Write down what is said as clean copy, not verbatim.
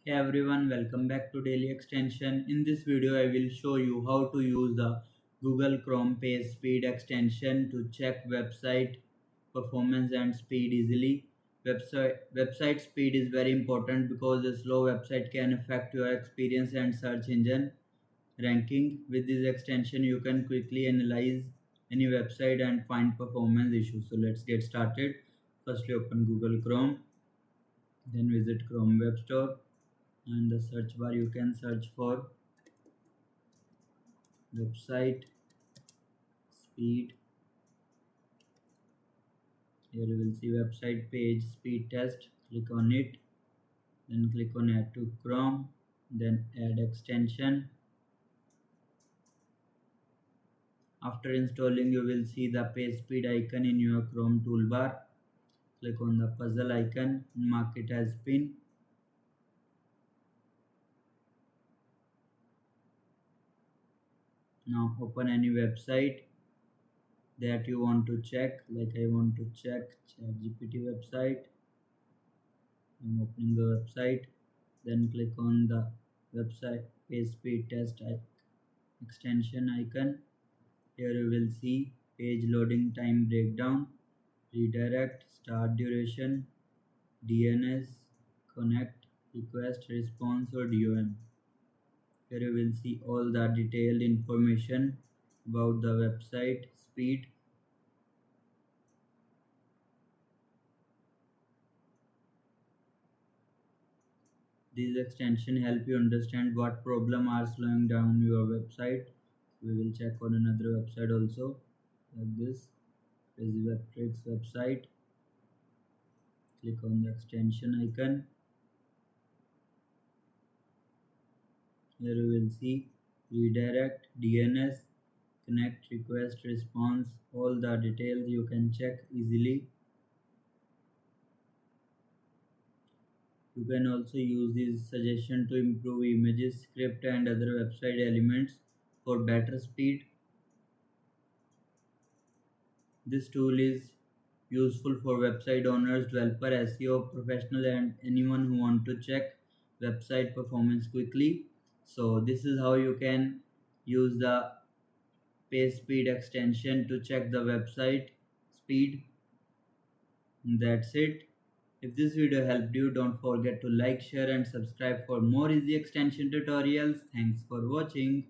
Hey everyone, welcome back to Daily Extension. In this video, I will show you how to use the Google Chrome PageSpeed extension to check website performance and speed easily. Website speed is very important because a slow website can affect your experience and search engine ranking. With this extension, you can quickly analyze any website and find performance issues. So let's get started. Firstly, open Google Chrome, then visit Chrome Web Store and the search bar you can search for website speed. Here you will see website page speed test. Click on it, then click on add to Chrome, then add extension. After installing, you will see the page speed icon in your Chrome toolbar. Click on the puzzle icon and mark it as pin. Now open any website that you want to check. Like I want to check ChatGPT website. I'm opening the website, then click on the website page speed test extension icon. Here you will see page loading time breakdown, redirect, start duration, DNS, connect, request response or DOM. Here you will see all the detailed information about the website speed. These extensions help you understand what problem are slowing down your website. We will check on another website also, like this. Is Webtricks website. Click on the extension icon. Here you will see redirect, DNS, connect, request, response, all the details you can check easily. You can also use this suggestion to improve images, script and other website elements for better speed. This tool is useful for website owners, developer, SEO professional and anyone who want to check website performance quickly. So this is how you can use the PageSpeed extension to check the website speed. That's it. If this video helped you, don't forget to like, share and subscribe for more easy extension tutorials. Thanks for watching.